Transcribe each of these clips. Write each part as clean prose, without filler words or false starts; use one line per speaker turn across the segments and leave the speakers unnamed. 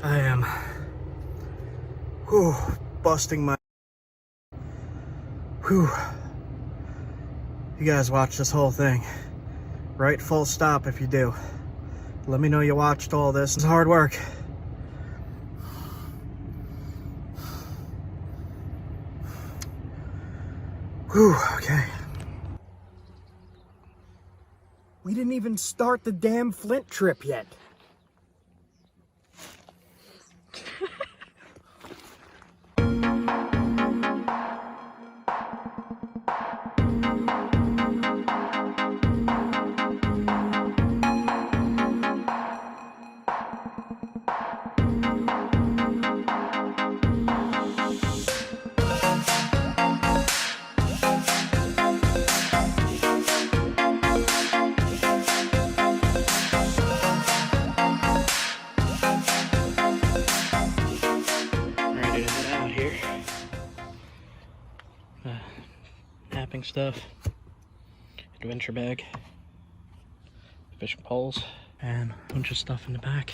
I am busting my You guys watch this whole thing. Right, full stop if you do. Let me know you watched all this. It's hard work. Okay. We didn't even start the damn Flint trip yet. Knapping stuff, adventure bag, fishing poles, and a bunch of stuff in the back.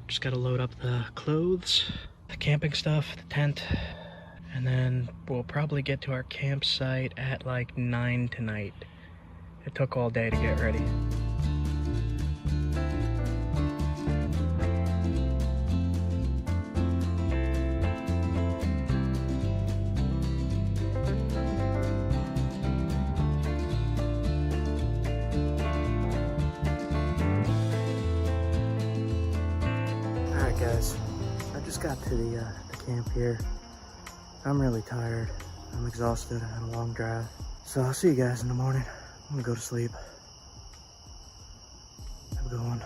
Just gotta load up the clothes, the camping stuff, the tent, and then we'll probably get to our campsite at like 9 tonight. It took all day to get ready. Guys, I just got to the camp here. I'm really tired. I'm exhausted. I had a long drive. So I'll see you guys in the morning. I'm gonna go to sleep. Have a good one.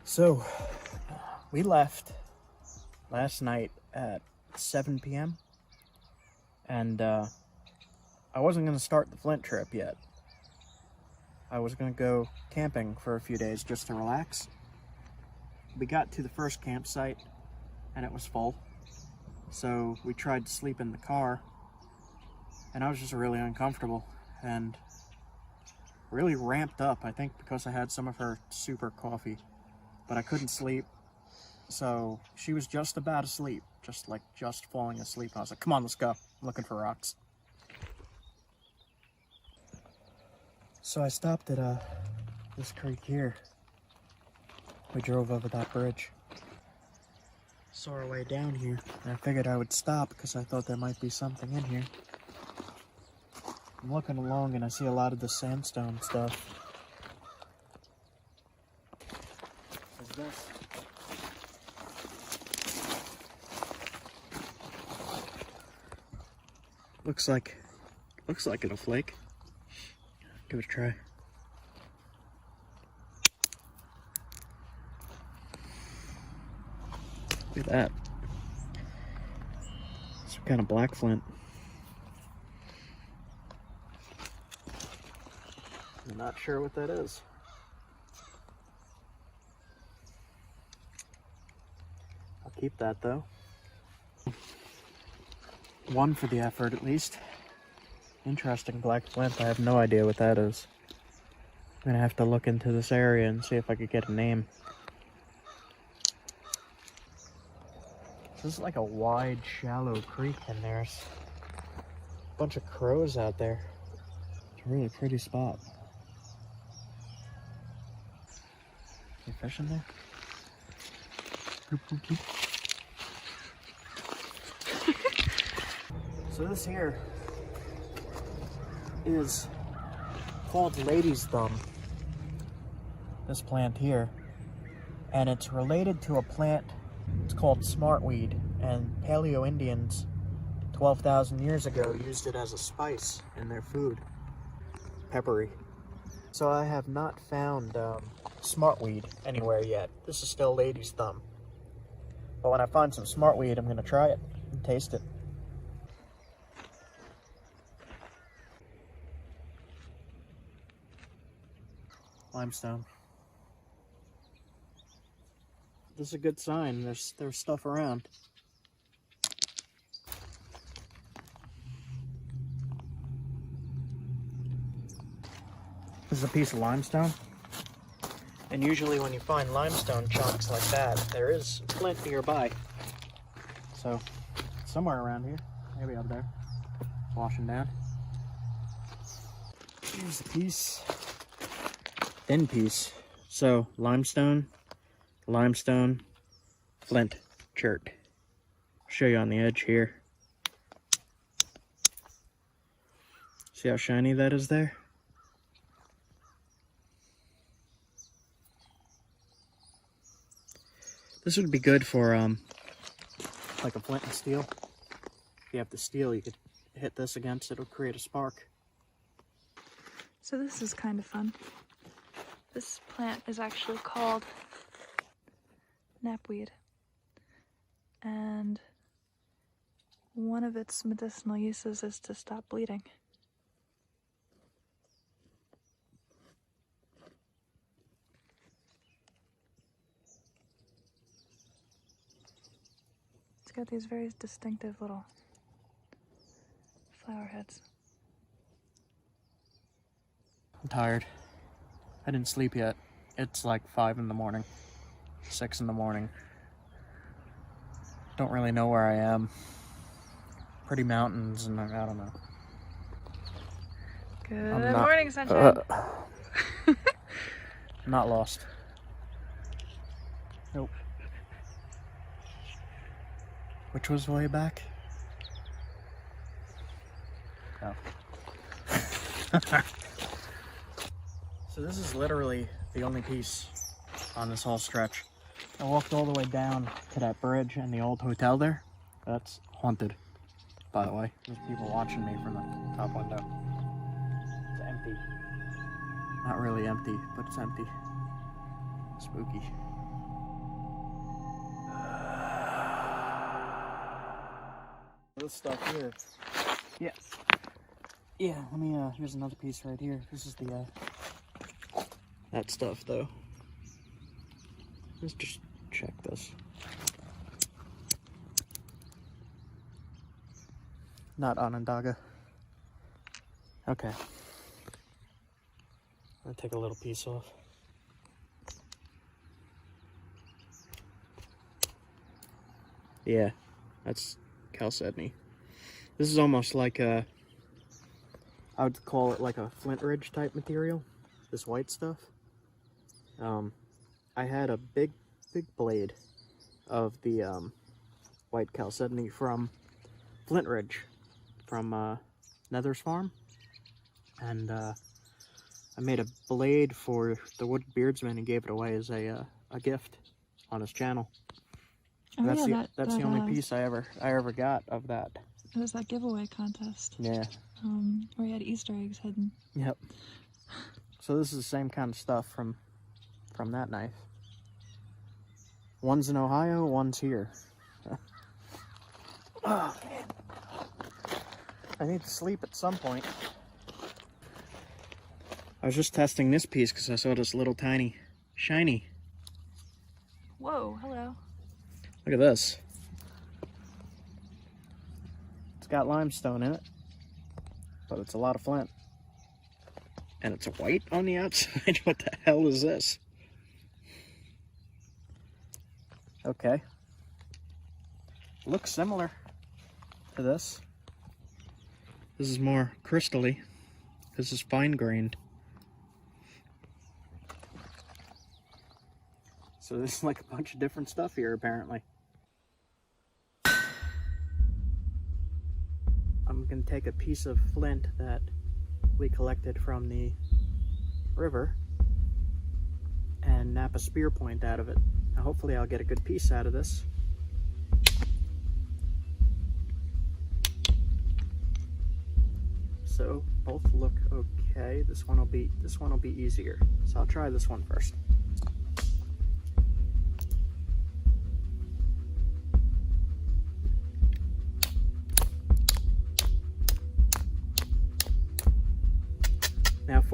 So, we left last night at 7 p.m. and I wasn't going to start the Flint trip yet. I was going to go camping for a few days just to relax. We got to the first campsite and it was full, so we tried to sleep in the car, and I was just really uncomfortable and really ramped up, I think because I had some of her super coffee. But I couldn't sleep, so she was just about asleep, just falling asleep. I was like, come on, let's go. I'm looking for rocks. So I stopped at this creek here. We drove over that bridge. Saw our way down here, and I figured I would stop because I thought there might be something in here. I'm looking along and I see a lot of the sandstone stuff. This. Looks like it'll flake. Give it a try. Look at that. Some kind of black flint. I'm not sure what that is. Keep that though. One for the effort at least. Interesting black flint. I have no idea what that is. I'm gonna have to look into this area and see if I could get a name. This is like a wide, shallow creek, and there's a bunch of crows out there. It's a really pretty spot. You fishing there? So this here is called lady's thumb, this plant here, and it's related to a plant, it's called smartweed, and Paleo Indians 12,000 years ago used it as a spice in their food. Peppery. So I have not found smartweed anywhere yet. This is still lady's thumb. But when I find some smartweed, I'm gonna try it and taste it. Limestone. This is a good sign. There's stuff around. This is a piece of limestone. And usually when you find limestone chunks like that, there is flint nearby. So, somewhere around here, maybe up there, washing down. Here's a piece, thin piece. So, limestone, flint, chert. I'll show you on the edge here. See how shiny that is there? This would be good for like a flint and steel. If you have the steel, you could hit this against it, it'll create a spark.
So this is kind of fun. This plant is actually called knapweed. And one of its medicinal uses is to stop bleeding. It's got these very distinctive little flower heads.
I'm tired. I didn't sleep yet. It's like 5 in the morning, 6 in the morning. Don't really know where I am. Pretty mountains and I don't know.
Good morning, sunshine.
I'm not lost. Nope. Which was way back? Oh. So this is literally the only piece on this whole stretch. I walked all the way down to that bridge and the old hotel there. That's haunted, by the way. There's people watching me from the top window. It's empty. Not really empty, but it's empty. Spooky. This stuff here. Yeah. Yeah, let me, here's another piece right here. This is the, that stuff, though. Let's just check this. Not Onondaga. Okay. I'm gonna take a little piece off. Yeah, that's chalcedony. This is almost like a, I would call it like a flint ridge type material. This white stuff. I had a big blade of the white chalcedony from Flint Ridge, from Nether's farm, and I made a blade for the wood beardsman and gave it away as a gift on his channel.
Oh,
that's
yeah,
the only piece I ever got of that.
It was that giveaway contest.
Yeah.
Where you had Easter eggs hidden.
Yep. So this is the same kind of stuff from that knife. One's in Ohio, one's here. Oh, man. I need to sleep at some point. I was just testing this piece because I saw this little tiny shiny.
Whoa, hello.
Look at this. It's got limestone in it, but it's a lot of flint. And it's white on the outside. What the hell is this? Okay. Looks similar to this. This is more crystally. This is fine-grained. So there's like a bunch of different stuff here, apparently. I'm gonna take a piece of flint that we collected from the river and knap a spear point out of it. Now, hopefully I'll get a good piece out of this. So both look okay. This one will be easier. So I'll try this one first.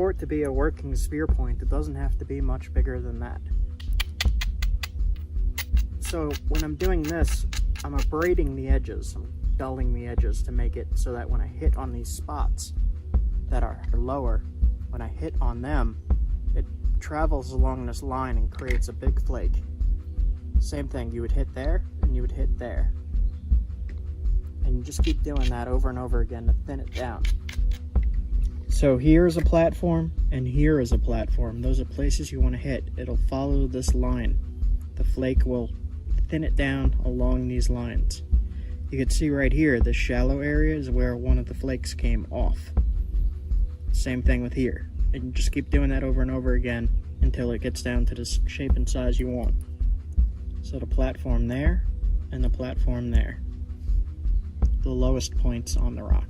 for it to be a working spear point, it doesn't have to be much bigger than that. So when I'm doing this, I'm abrading the edges, I'm dulling the edges to make it so that when I hit on these spots that are lower, when I hit on them, it travels along this line and creates a big flake. Same thing, you would hit there and you would hit there. And you just keep doing that over and over again to thin it down. So here is a platform and here is a platform. Those are places you want to hit. It'll follow this line. The flake will thin it down along these lines. You can see right here, this shallow area is where one of the flakes came off. Same thing with here. And you just keep doing that over and over again until it gets down to the shape and size you want. So the platform there and the platform there. The lowest points on the rock.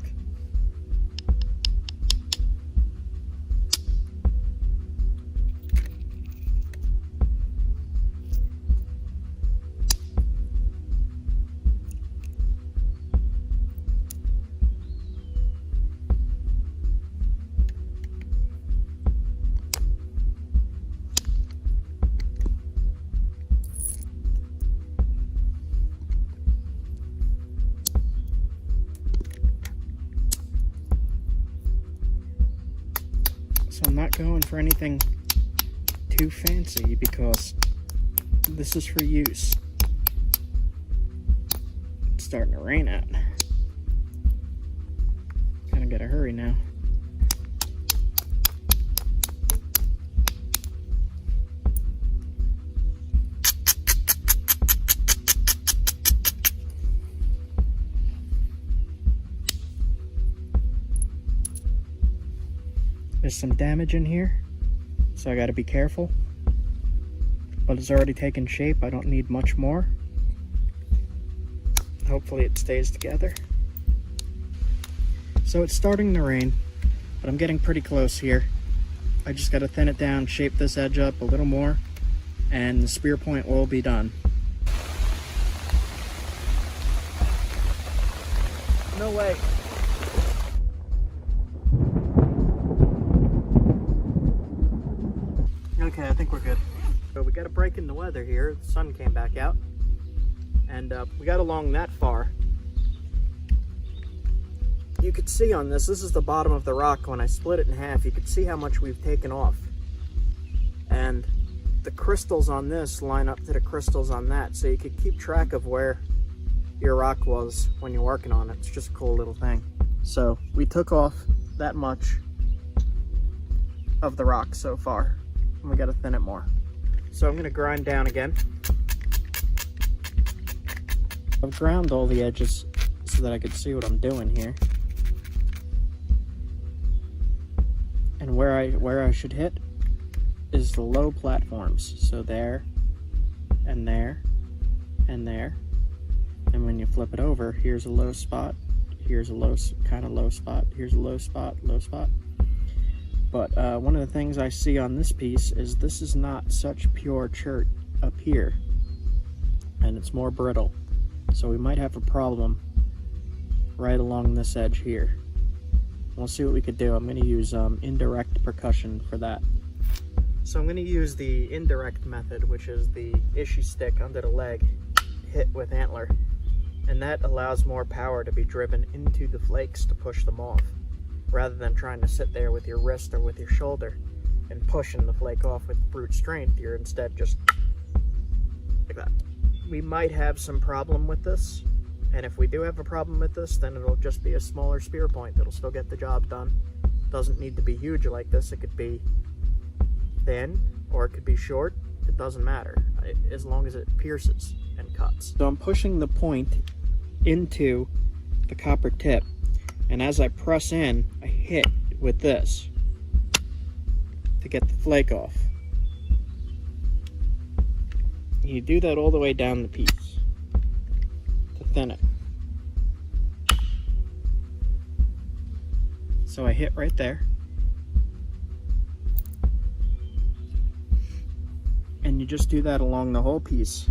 So I'm not going for anything too fancy because this is for use. It's starting to rain out. Kinda gotta hurry now. There's some damage in here, so I gotta be careful. But it's already taken shape, I don't need much more. Hopefully it stays together. So it's starting to rain, but I'm getting pretty close here. I just gotta thin it down, shape this edge up a little more, and the spear point will be done. No way. Okay, I think we're good. So we got a break in the weather here. The sun came back out. And we got along that far. You could see on this is the bottom of the rock. When I split it in half, you could see how much we've taken off. And the crystals on this line up to the crystals on that. So you could keep track of where your rock was when you're working on it. It's just a cool little thing. So we took off that much of the rock so far. And we gotta thin it more. So I'm gonna grind down again. I've ground all the edges so that I could see what I'm doing here. And where I should hit is the low platforms. So there, and there, and there. And when you flip it over, here's a low spot, here's a low, kind of low spot, here's a low spot, low spot. But one of the things I see on this piece is this is not such pure chert up here, and it's more brittle. So we might have a problem right along this edge here. We'll see what we could do. I'm going to use indirect percussion for that. So I'm going to use the indirect method, which is the issue stick under the leg hit with antler. And that allows more power to be driven into the flakes to push them off, rather than trying to sit there with your wrist or with your shoulder and pushing the flake off with brute strength. You're instead just like that. We might have some problem with this, and if we do have a problem with this, then it'll just be a smaller spear point. It'll still get the job done. Doesn't need to be huge like this. It could be thin or it could be short. It doesn't matter, as long as it pierces and cuts. So I'm pushing the point into the copper tip, and as I press in, I hit with this to get the flake off. You do that all the way down the piece to thin it. So I hit right there. And you just do that along the whole piece.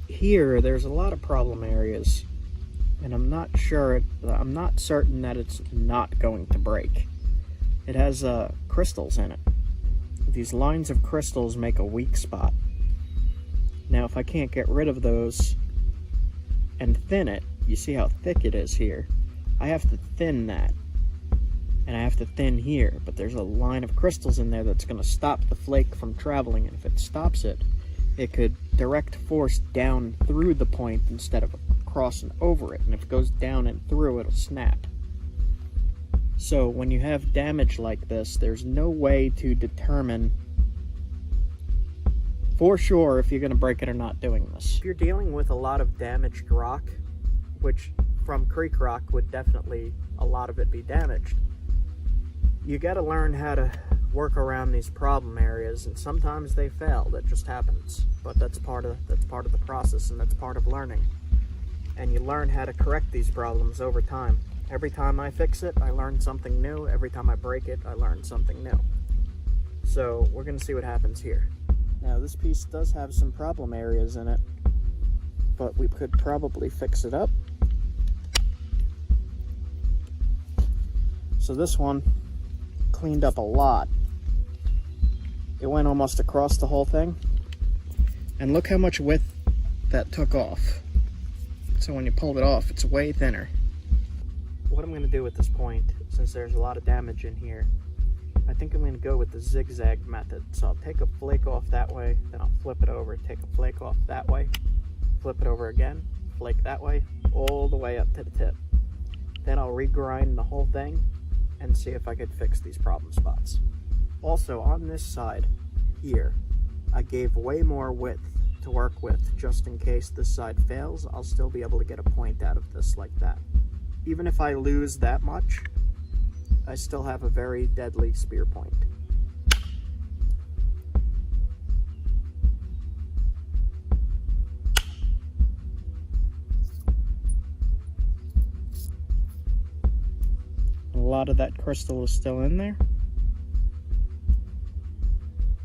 Here, there's a lot of problem areas. And I'm not certain that it's not going to break. it has crystals in it. These lines of crystals make a weak spot. Now if I can't get rid of those and thin it, you see how thick it is here, I have to thin that. And I have to thin here, but there's a line of crystals in there that's going to stop the flake from traveling, and if it stops it, it could direct force down through the point instead of across and over it, and if it goes down and through, it'll snap. So when you have damage like this, there's no way to determine for sure if you're going to break it or not doing this. If you're dealing with a lot of damaged rock, which from creek rock would definitely a lot of it be damaged, you got to learn how to work around these problem areas, and sometimes they fail. That just happens, but that's part of the process, and that's part of learning. And you learn how to correct these problems over time. Every time I fix it, I learn something new. Every time I break it, I learn something new. So we're going to see what happens here. Now this piece does have some problem areas in it, but we could probably fix it up. So this one cleaned up a lot. It went almost across the whole thing, and look how much width that took off. So when you pulled it off, it's way thinner. What I'm going to do at this point, since there's a lot of damage in here, I think I'm going to go with the zigzag method. So I'll take a flake off that way, then I'll flip it over, take a flake off that way, flip it over again, flake that way, all the way up to the tip. Then I'll regrind the whole thing and see if I could fix these problem spots. Also, on this side here, I gave way more width to work with, just in case this side fails. I'll still be able to get a point out of this like that. Even if I lose that much, I still have a very deadly spear point. A lot of that crystal is still in there.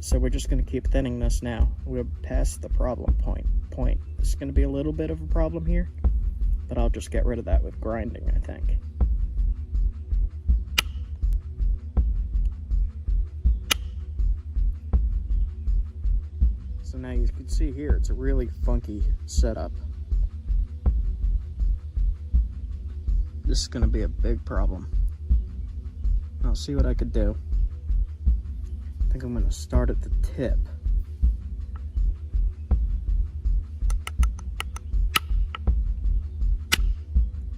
So we're just going to keep thinning this now. We're past the problem point. This is going to be a little bit of a problem here, but I'll just get rid of that with grinding, I think. So now you can see here, it's a really funky setup. This is going to be a big problem. I'll see what I could do. I think I'm going to start at the tip.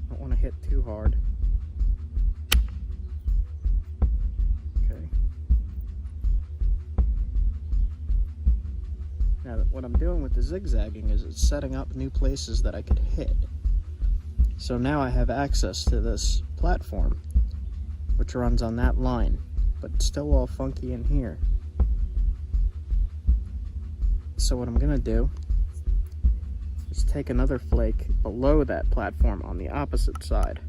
Don't want to hit too hard. Okay. Now what I'm doing with the zigzagging is it's setting up new places that I could hit. So now I have access to this platform, which runs on that line, but it's still all funky in here. So what I'm gonna do is take another flake below that platform on the opposite side.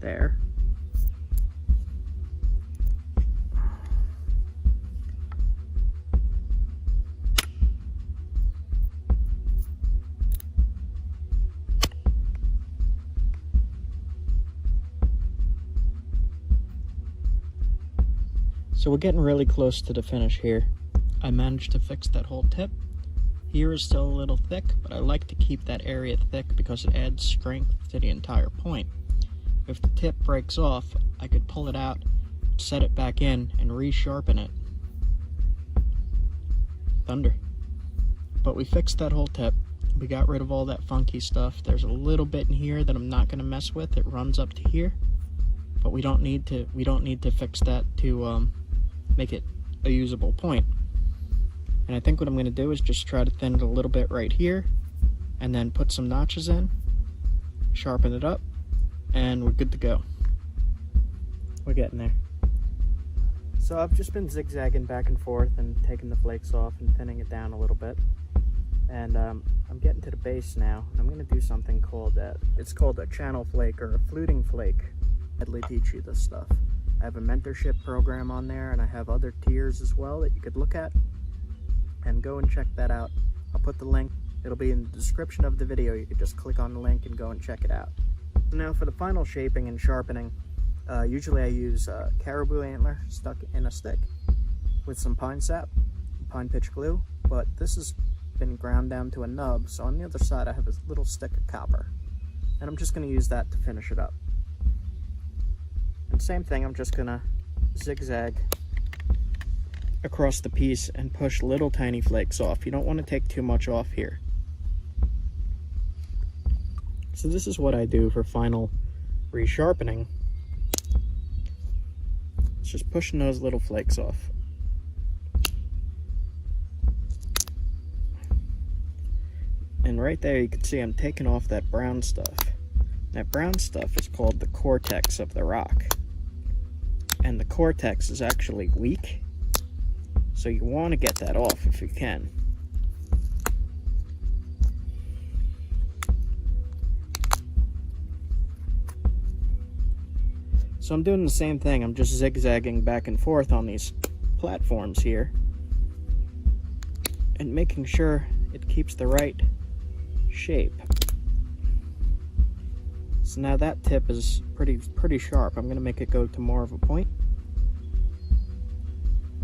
There. So we're getting really close to the finish here. I managed to fix that whole tip. Here is still a little thick, but I like to keep that area thick because it adds strength to the entire point. If the tip breaks off, I could pull it out, set it back in, and resharpen it. Thunder. But we fixed that whole tip. We got rid of all that funky stuff. There's a little bit in here that I'm not going to mess with. It runs up to here, but we don't need to fix that to make it a usable point. And I think what I'm going to do is just try to thin it a little bit right here, and then put some notches in, sharpen it up, and we're good to go. We're getting there. So I've just been zigzagging back and forth and taking the flakes off and thinning it down a little bit. And I'm getting to the base now. I'm going to do something called it's called a channel flake or a fluting flake. I'd teach you this stuff. I have a mentorship program on there, and I have other tiers as well that you could look at, and go and check that out. I'll put the link. It'll be in the description of the video. You could just click on the link and go and check it out. So now for the final shaping and sharpening, Usually I use caribou antler stuck in a stick with some pine sap, pine pitch glue, but this has been ground down to a nub, so on the other side I have a little stick of copper, and I'm just going to use that to finish it up. And same thing, I'm just going to zigzag across the piece and push little tiny flakes off. You don't want to take too much off here. So this is what I do for final resharpening. It's just pushing those little flakes off. And right there you can see I'm taking off that brown stuff. That brown stuff is called the cortex of the rock. And the cortex is actually weak, so you want to get that off if you can. So I'm doing the same thing. I'm just zigzagging back and forth on these platforms here and making sure it keeps the right shape. So now that tip is pretty sharp. I'm going to make it go to more of a point.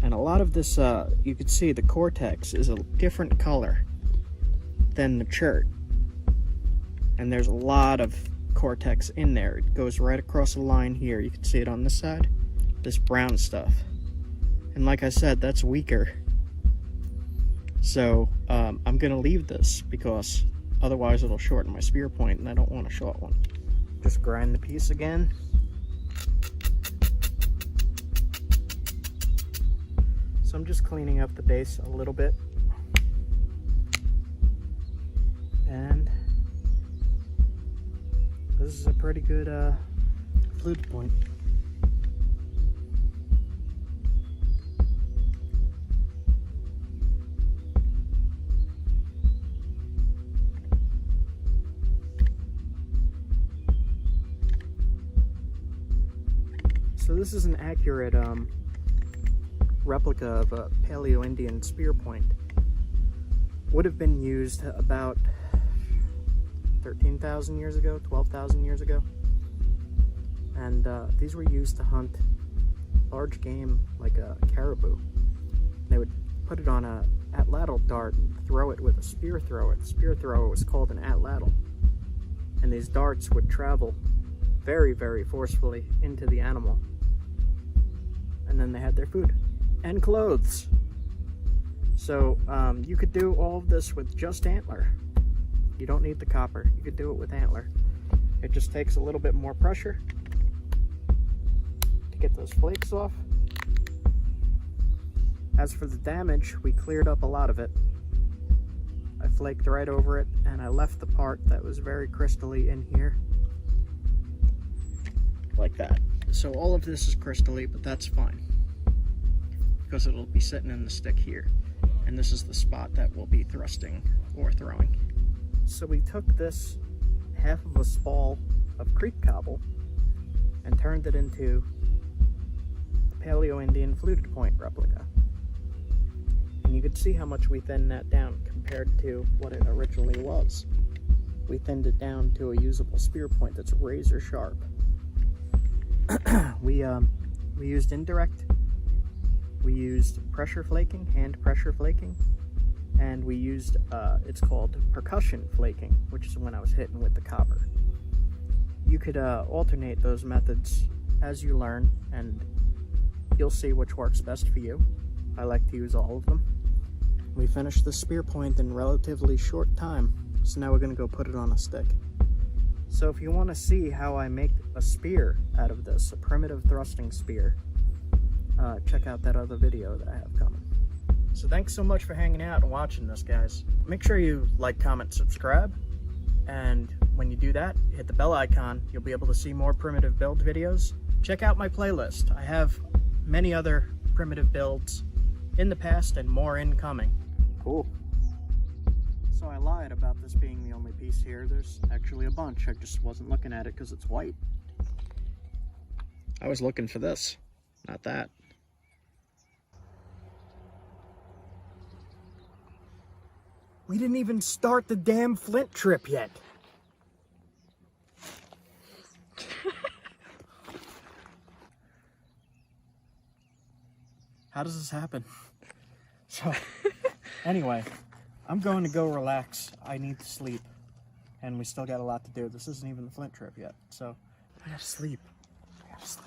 And a lot of this, you can see the cortex is a different color than the chert. And there's a lot of cortex in there. It goes right across the line here. You can see it on this side, this brown stuff. And like I said, that's weaker. So I'm gonna leave this because otherwise it'll shorten my spear point, and I don't want a short one. Just grind the piece again. So I'm just cleaning up the base a little bit. And this is a pretty good flute point. So this is an accurate replica of a Paleo-Indian spear point. Would have been used about 13,000 years ago, 12,000 years ago. And these were used to hunt large game like a caribou. They would put it on a atlatl dart and throw it with a spear thrower. The spear thrower was called an atlatl. And these darts would travel very, very forcefully into the animal. And then they had their food and clothes. So you could do all of this with just antler. You don't need the copper. You could do it with antler. It just takes a little bit more pressure to get those flakes off. As for the damage, we cleared up a lot of it. I flaked right over it, and I left the part that was very crystally in here. Like that. So all of this is crystally, but that's fine, because it'll be sitting in the stick here. And this is the spot that we'll be thrusting or throwing. So we took this half of a spall of creek cobble and turned it into a Paleo-Indian fluted point replica. And you could see how much we thinned that down compared to what it originally was. We thinned it down to a usable spear point that's razor sharp. We used indirect, we used pressure flaking, hand pressure flaking, and we used, it's called percussion flaking, which is when I was hitting with the copper. You could alternate those methods as you learn, and you'll see which works best for you. I like to use all of them. We finished the spear point in relatively short time, so now we're going to go put it on a stick. So if you want to see how I make a spear out of this, a primitive thrusting spear, check out that other video that I have coming. So thanks so much for hanging out and watching this, guys. Make sure you like, comment, subscribe, and when you do that, hit the bell icon. You'll be able to see more primitive build videos. Check out my playlist. I have many other primitive builds in the past and more incoming. Cool. So I lied about this being the only piece here. There's actually a bunch. I just wasn't looking at it because it's white. I was looking for this, not that. We didn't even start the damn flint trip yet. how does this happen? So, anyway, I'm going to go relax. I need to sleep. And we still got a lot to do. This isn't even the flint trip yet. So, I gotta sleep. I gotta sleep.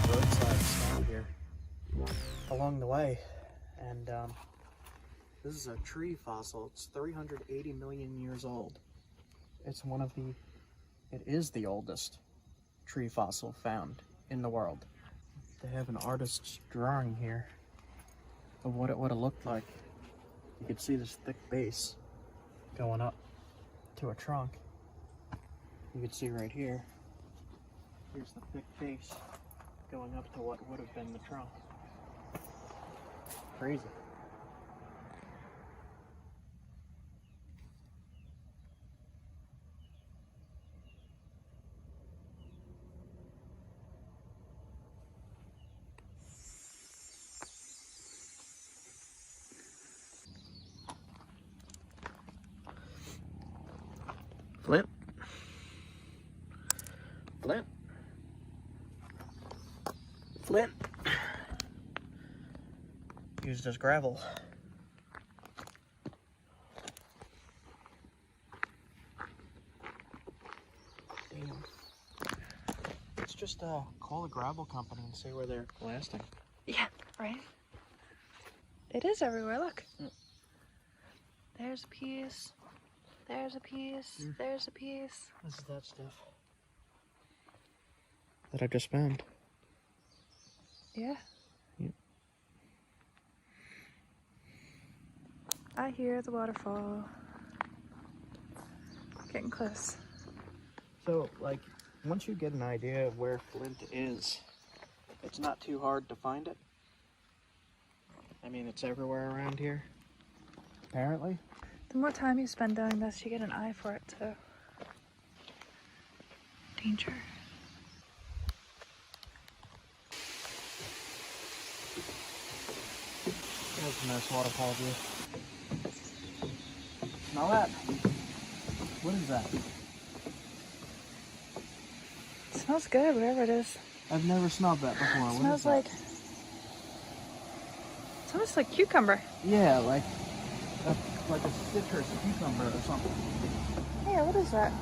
Roadside stand here along the way, and this is a tree fossil. It's 380 million years old. It's it is the oldest tree fossil found in the world. They have an artist's drawing here of what it would have looked like. You can see this thick base going up to a trunk. You can see right here, here's the thick base going up to what would have been the trunk. Crazy. Flint. Flint. Flint. Used as gravel. Damn. Let's just call the gravel company and see where they're blasting.
Yeah, right? It is everywhere, look. There's a piece. There's a piece. There's a piece.
This is that stuff that I just found.
Yeah.
Yep.
I hear the waterfall. Getting close.
So, like, once you get an idea of where flint is, it's not too hard to find it. I mean, it's everywhere around here, apparently.
The more time you spend doing this, you get an eye for it too. Danger.
That's a nice waterfall view. Smell that? What is that?
It smells good, whatever it is.
I've never smelled that before.
It
What
smells
is that?
like... It's almost like cucumber.
Yeah, like a citrus cucumber or something.
Yeah, what is that?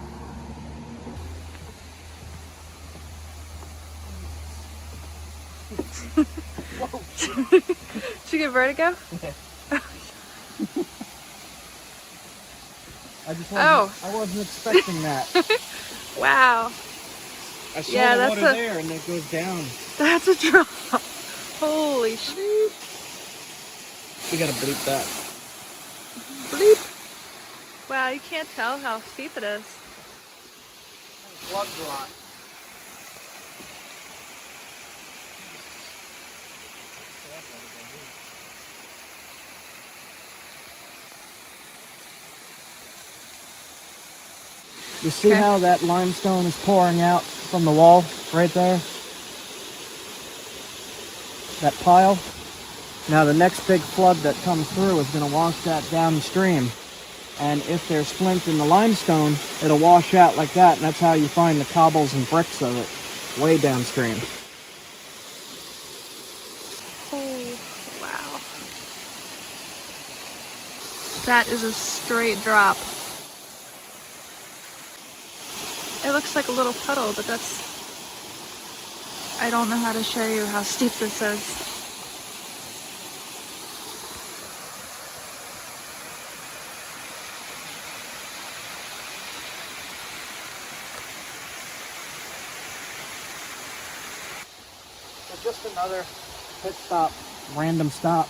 Whoa!
Did you get vertigo?
Yeah. I wasn't expecting that.
Wow.
I saw
Yeah,
the
that's
water there and it goes down.
That's a drop. Holy shit.
We gotta bleep that.
Bleep. Wow, you can't tell how steep it is.
Floods a lot. You see how that limestone is pouring out from the wall right there? That pile? Now the next big flood that comes through is going to wash that downstream. And if there's flint in the limestone, it'll wash out like that, and that's how you find the cobbles and bricks of it, way downstream.
Oh, wow. That is a straight drop. It looks like a little puddle, but that's... I don't know how to show you how steep this is.
Just another pit stop, random stop,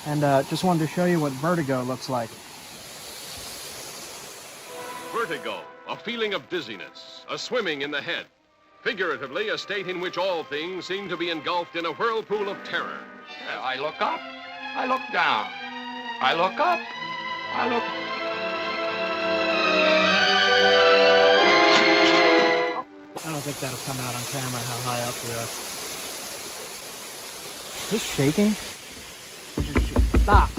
and just wanted to show you what vertigo looks like.
Vertigo, a feeling of dizziness, a swimming in the head. Figuratively, a state in which all things seem to be engulfed in a whirlpool of terror.
I look up, I look down, I look up, I look...
I don't think that'll come out on camera how high up we are. Is this shaking? Stop!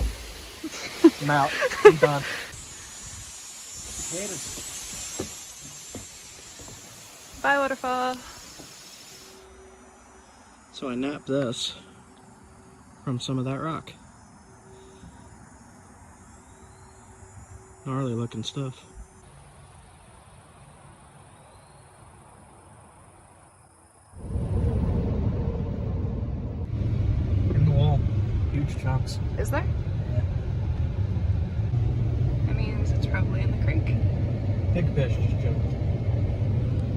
I'm out. I'm done.
Bye, waterfall.
So I napped this from some of that rock. Gnarly looking stuff. In the wall. Huge chunks.
Is there?
Yeah.
That means it's probably in the creek.
Big fish just jumped. I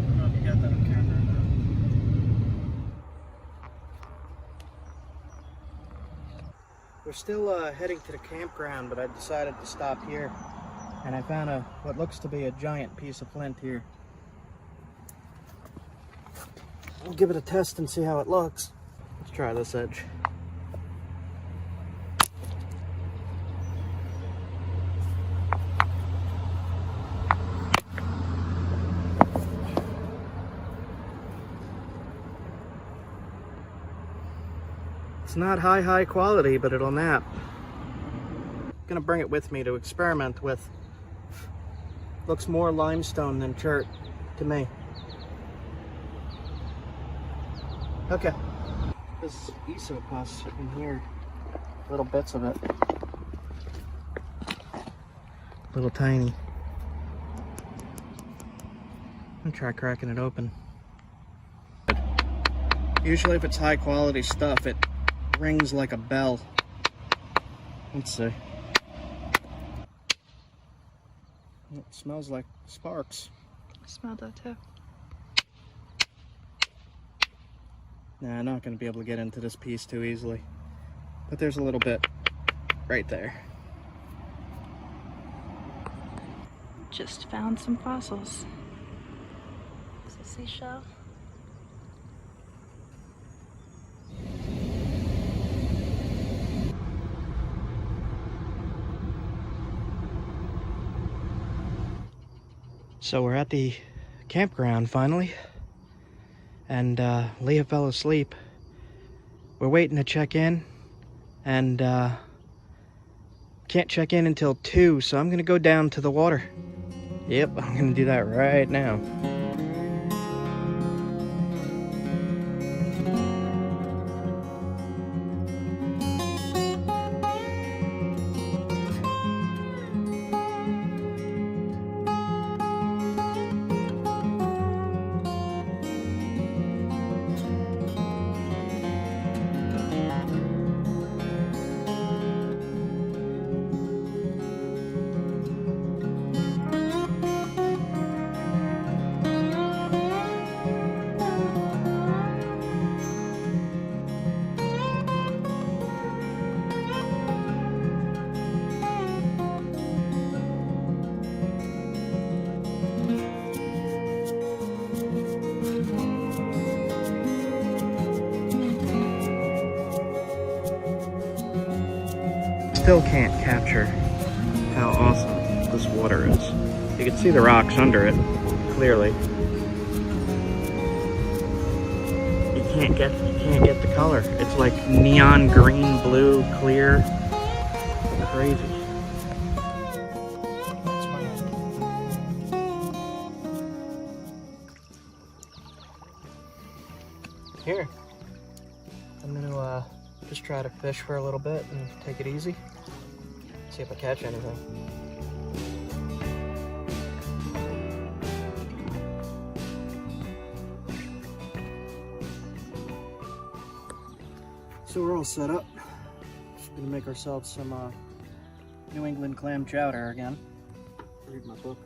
don't know if you got that on camera or not. We're still heading to the campground, but I decided to stop here. And I found what looks to be a giant piece of flint here. We'll give it a test and see how it looks. Let's try this edge. It's not high quality, but it'll nap. I'm gonna bring it with me to experiment with. Looks more limestone than chert to me. Okay. This isopus in here, little bits of it. Little tiny. I'm gonna try cracking it open. Usually if it's high quality stuff, it rings like a bell. Let's see. It smells like sparks.
I smelled that too.
Nah, I'm not going to be able to get into this piece too easily. But there's a little bit right there.
Just found some fossils. Is a seashell?
So we're at the campground finally, and Leah fell asleep. We're waiting to check in, and can't check in until 2, so I'm gonna go down to the water. Yep, I'm gonna do that right now. Still can't capture how awesome this water is. You can see the rocks under it, clearly. You can't get the color. It's like neon green, blue, clear. Crazy. Here. I'm gonna just try to fish for a little bit and take it easy. See See if I catch anything. So we're all set up. Just gonna make ourselves some New England clam chowder again. Read my book.